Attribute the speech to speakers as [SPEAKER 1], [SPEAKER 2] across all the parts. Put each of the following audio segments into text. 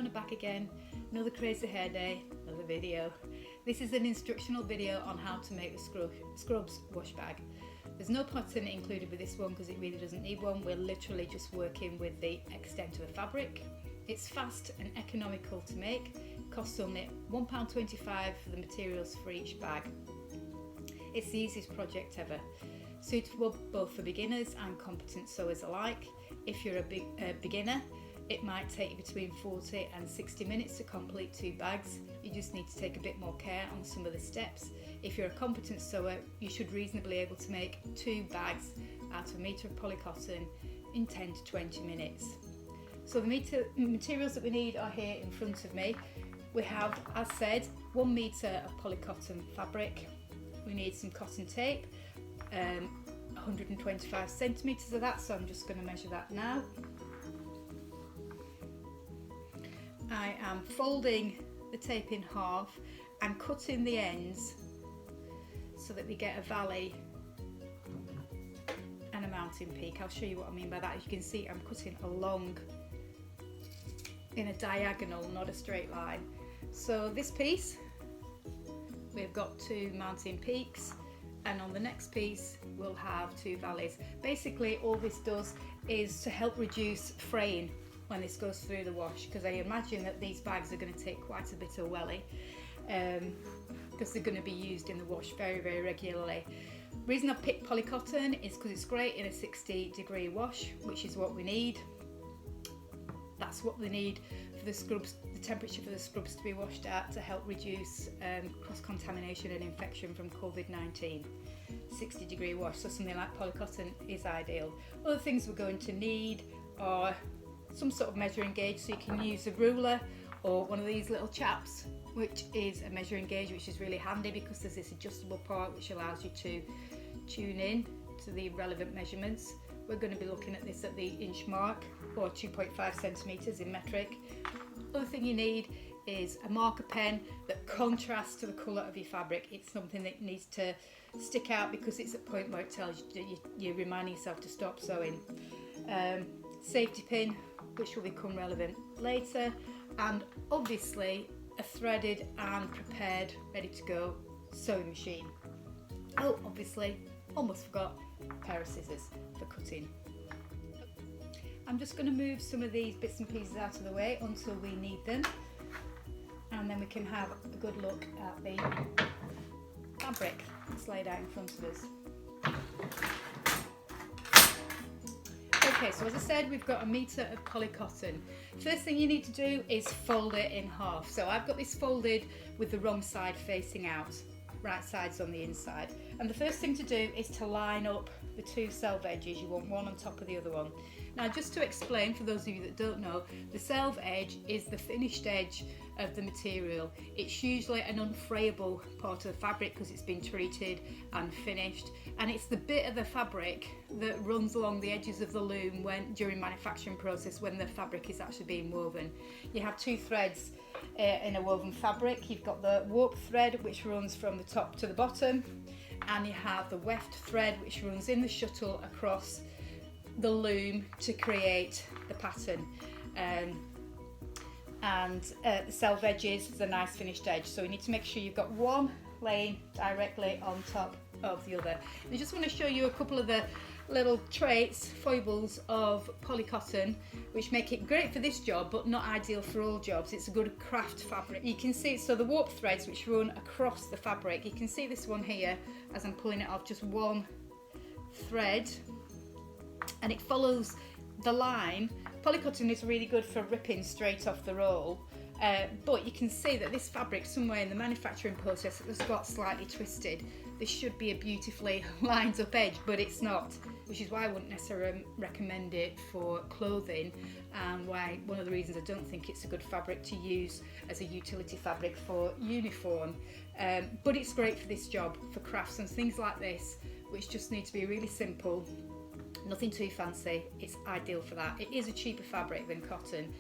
[SPEAKER 1] Fiona back again. Another crazy hair day, another video. This is an instructional video on how to make the Scrubs wash bag. There's no pattern included with this one because it really doesn't need one. We're literally just working with the extent of the fabric. It's fast and economical to make. It costs only £1.25 for the materials for each bag. It's the easiest project ever. Suitable both for beginners and competent sewers alike. If you're a beginner, it might take you between 40 and 60 minutes to complete 2 bags. You just need to take a bit more care on some of the steps. If you're a competent sewer, you should reasonably able to make 2 bags out of a metre of polycotton in 10 to 20 minutes. So the materials that we need are here in front of me. We have, as said, 1 metre of polycotton fabric. We need some cotton tape, 125 centimetres of that, so I'm just going to measure that now. I am folding the tape in half and cutting the ends so that we get a valley and a mountain peak. I'll show you what I mean by that. As you can see, I'm cutting along in a diagonal, not a straight line. So this piece, we've got 2 mountain peaks, and on the next piece we'll have 2 valleys. Basically all this does is to help reduce fraying when this goes through the wash, because I imagine that these bags are going to take quite a bit of welly because they're going to be used in the wash very regularly. The reason I've picked polycotton is because it's great in a 60-degree wash, which is what we need. That's what we need for the scrubs, the temperature for the scrubs to be washed at, to help reduce cross-contamination and infection from COVID-19. 60-degree wash, so something like polycotton is ideal. Other things we're going to need are some sort of measuring gauge, so you can use a ruler or one of these little chaps, which is a measuring gauge, which is really handy because there's this adjustable part which allows you to tune in to the relevant measurements. We're going to be looking at this at the inch mark, or 2.5 centimetres in metric. Other thing you need is a marker pen that contrasts to the colour of your fabric. It's something that needs to stick out because it's at a point where it tells you that you're reminding yourself to stop sewing. Safety pin, which will become relevant later, and obviously a threaded and prepared, ready to go sewing machine. Oh, obviously, almost forgot, a pair of scissors for cutting. I'm just going to move some of these bits and pieces out of the way until we need them, and then we can have a good look at the fabric that's laid out in front of us. Okay, so as I said, we've got a metre of polycotton. First thing you need to do is fold it in half. So I've got this folded with the wrong side facing out, right side's on the inside. And the first thing to do is to line up the 2 selve edges. You want one on top of the other one. Now, just to explain for those of you that don't know, the selve edge is the finished edge of the material. It's usually an unfrayable part of the fabric because it's been treated and finished, and it's the bit of the fabric that runs along the edges of the loom during manufacturing process when the fabric is actually being woven. You have 2 threads in a woven fabric. You've got the warp thread, which runs from the top to the bottom, and you have the weft thread, which runs in the shuttle across the loom to create the pattern. The selve edges is a nice finished edge, so you need to make sure you've got one laying directly on top of the other. I just want to show you a couple of the little traits, foibles of polycotton, which make it great for this job but not ideal for all jobs. It's a good craft fabric. You can see, so the warp threads which run across the fabric, you can see this one here as I'm pulling it off, just one thread, and it follows the line. Polycotton is really good for ripping straight off the roll, but you can see that this fabric somewhere in the manufacturing process has got slightly twisted. This should be a beautifully lined up edge, but it's not, which is why I wouldn't necessarily recommend it for clothing, and why one of the reasons I don't think it's a good fabric to use as a utility fabric for uniform. But it's great for this job, for crafts and things like this, which just need to be really simple. Nothing too fancy. It's ideal for that. It is a cheaper fabric than cotton.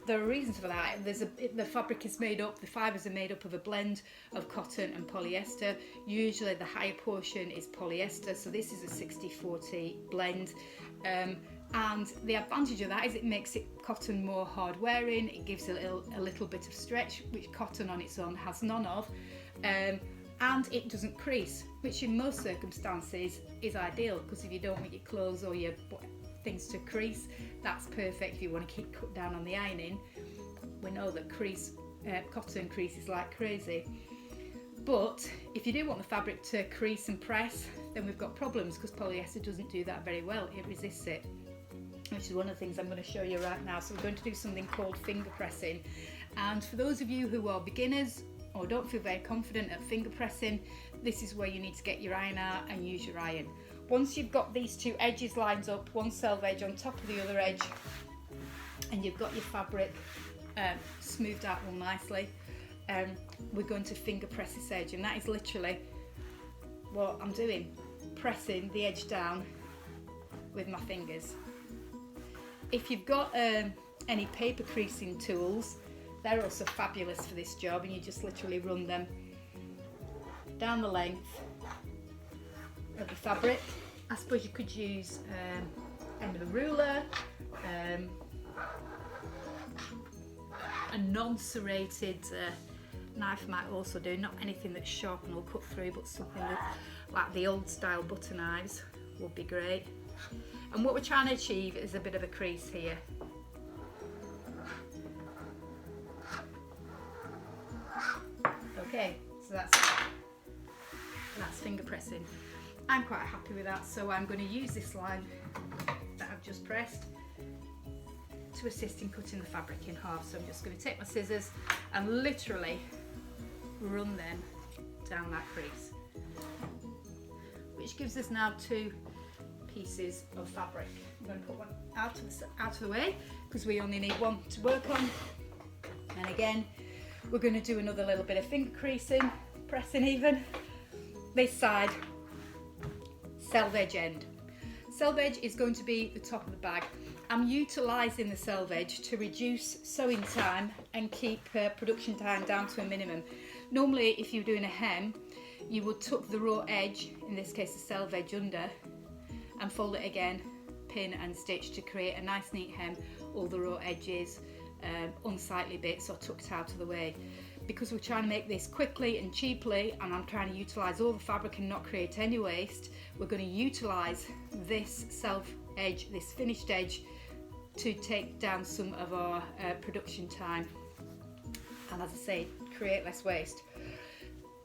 [SPEAKER 1] There are reasons for that. The fabric is made up, the fibres are made up of a blend of cotton and polyester. Usually the higher portion is polyester, so this is a 60-40 blend. And the advantage of that is it makes cotton more hard wearing. It gives a little bit of stretch, which cotton on its own has none of, and it doesn't crease, which in most circumstances is ideal, because if you don't want your clothes or your things to crease, that's perfect. If you want to keep cut down on the ironing, we know that cotton creases like crazy. But if you do want the fabric to crease and press, then we've got problems, because polyester doesn't do that very well. It resists it, which is one of the things I'm going to show you right now. So we're going to do something called finger pressing. And for those of you who are beginners or don't feel very confident at finger pressing, this is where you need to get your iron out and use your iron. Once you've got these two edges lined up, one selvage on top of the other edge, and you've got your fabric smoothed out all nicely, we're going to finger press this edge, and that is literally what I'm doing, pressing the edge down with my fingers. If you've got any paper creasing tools, they're also fabulous for this job, and you just literally run them down the length of the fabric. I suppose you could use end of a ruler, a non-serrated knife might also do, not anything that's sharp and will cut through, but something like the old style butter knives would be great. And what we're trying to achieve is a bit of a crease here. Okay, so that's finger pressing. I'm quite happy with that, so I'm going to use this line that I've just pressed to assist in cutting the fabric in half. So I'm just going to take my scissors and literally run them down that crease, which gives us now two pieces of fabric. I'm going to put one out of the way, because we only need one to work on. And again, we're going to do another little bit of finger creasing, pressing even. This side, selvage end. Selvage is going to be the top of the bag. I'm utilising the selvage to reduce sewing time and keep production time down to a minimum. Normally, if you're doing a hem, you would tuck the raw edge, in this case the selvage, under and fold it again, pin and stitch to create a nice neat hem. All the raw edges, unsightly bits are tucked out of the way. Because we're trying to make this quickly and cheaply, and I'm trying to utilise all the fabric and not create any waste, we're going to utilise this edge, this finished edge, to take down some of our production time, and as I say, create less waste.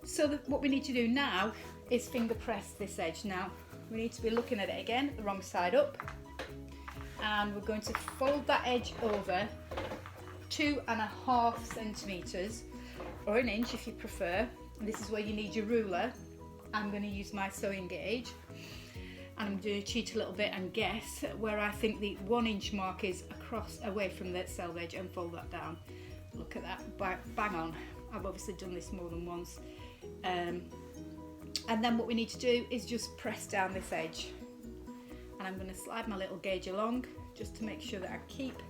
[SPEAKER 1] So what we need to do now is finger press this edge. Now we need to be looking at it again, the wrong side up, and we're going to fold that edge over 2.5 centimetres, or an inch if you prefer. And this is where you need your ruler. I'm going to use my sewing gauge, and I'm going to cheat a little bit and guess where I think the 1 inch mark is across away from the selvage, and fold that down. Look at that, bang on. I've obviously done this more than once. And then what we need to do is just press down this edge, and I'm going to slide my little gauge along just to make sure that I keep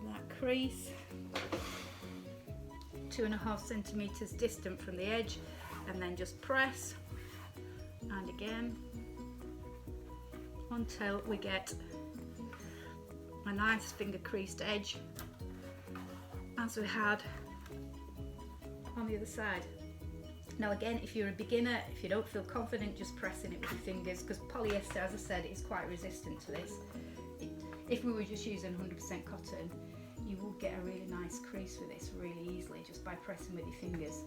[SPEAKER 1] that crease 2.5 centimetres distant from the edge, and then just press, and again, until we get a nice finger creased edge as we had on the other side. Now again, if you're a beginner, if you don't feel confident just pressing it with your fingers, because polyester, as I said, is quite resistant to this. If we were just using 100% cotton, you will get a really nice crease with this really easily just by pressing with your fingers.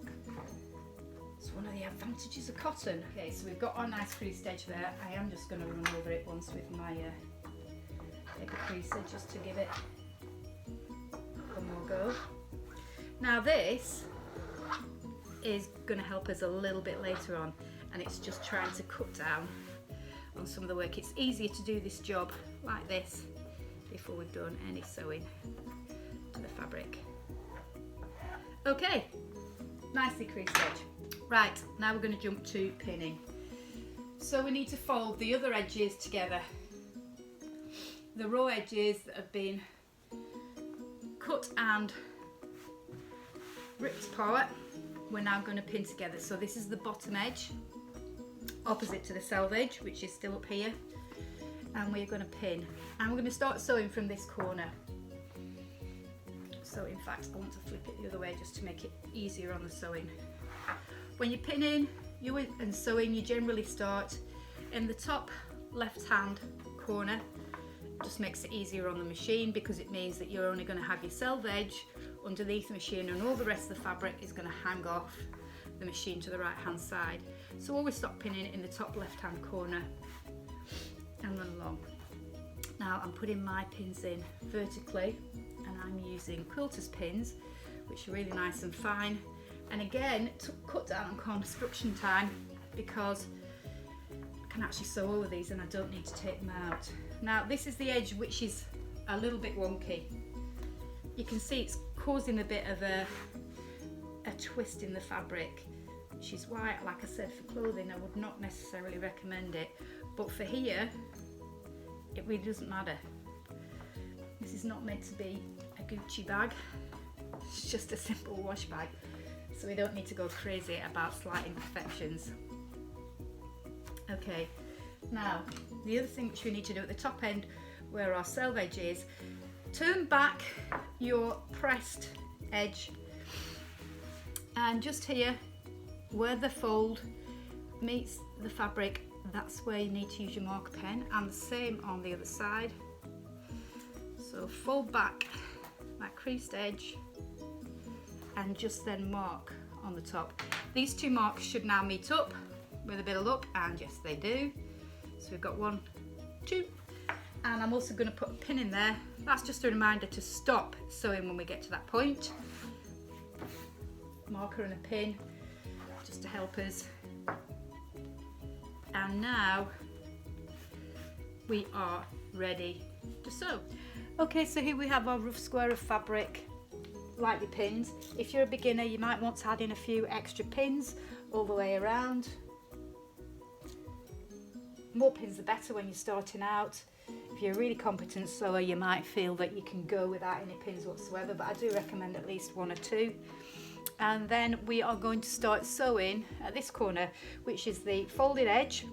[SPEAKER 1] It's one of the advantages of cotton. Okay, so we've got our nice creased edge there. I am just going to run over it once with my paper creaser just to give it one more go. Now this is going to help us a little bit later on, and it's just trying to cut down on some of the work. It's easier to do this job like this before we've done any sewing to the fabric. Okay, nicely creased edge. Right, now we're going to jump to pinning. So we need to fold the other edges together. The raw edges that have been cut and ripped apart, we're now going to pin together. So this is the bottom edge, opposite to the selvage, which is still up here. and we're going to pin, and we're going to start sewing from this corner. So in fact I want to flip it the other way just to make it easier on the sewing. When you're pinning and sewing, you generally start in the top left hand corner. It just makes it easier on the machine because it means that you're only going to have your selve edge underneath the machine, and all the rest of the fabric is going to hang off the machine to the right hand side. So always stop pinning in the top left hand corner and run along. Now I'm putting my pins in vertically, and I'm using quilter's pins, which are really nice and fine, and again to cut down on construction time because I can actually sew over these and I don't need to take them out. Now this is the edge which is a little bit wonky. You can see it's causing a bit of a twist in the fabric, which is why, like I said, for clothing I would not necessarily recommend it, but for here it really doesn't matter. This is not meant to be a Gucci bag, it's just a simple wash bag, so we don't need to go crazy about slight imperfections. Okay, now the other thing which we need to do at the top end where our selve edge is, turn back your pressed edge, and just here where the fold meets the fabric, that's where you need to use your marker pen, and the same on the other side. So fold back that creased edge and just then mark on the top. These two marks should now meet up with a bit of luck, and yes they do. So we've got 1, 2, and I'm also going to put a pin in there. That's just a reminder to stop sewing when we get to that point. Marker and a pin just to help us. And now we are ready to sew. Okay, so here we have our rough square of fabric, lightly pinned. If you're a beginner, you might want to add in a few extra pins all the way around. More pins the better when you're starting out. If you're a really competent sewer, you might feel that you can go without any pins whatsoever, but I do recommend at least 1 or 2. And then we are going to start sewing at this corner, which is the folded edge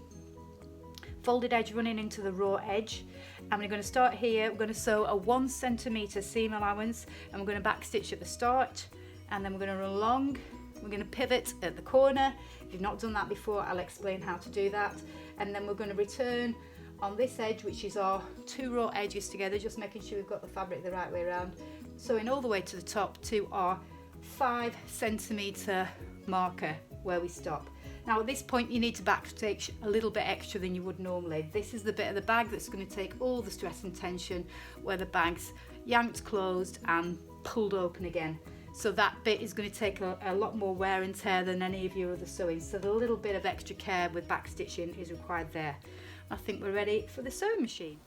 [SPEAKER 1] running into the raw edge. And we're going to start here. We're going to sew a 1 centimetre seam allowance, and we're going to back stitch at the start, and then we're going to run along. We're going to pivot at the corner. If you've not done that before, I'll explain how to do that. And then we're going to return on this edge, which is our 2 raw edges together, just making sure we've got the fabric the right way around, sewing all the way to the top to our 5 centimetre marker where we stop. Now at this point you need to backstitch a little bit extra than you would normally. This is the bit of the bag that's going to take all the stress and tension where the bag's yanked closed and pulled open again. So that bit is going to take a lot more wear and tear than any of your other sewing. So the little bit of extra care with backstitching is required there. I think we're ready for the sewing machine.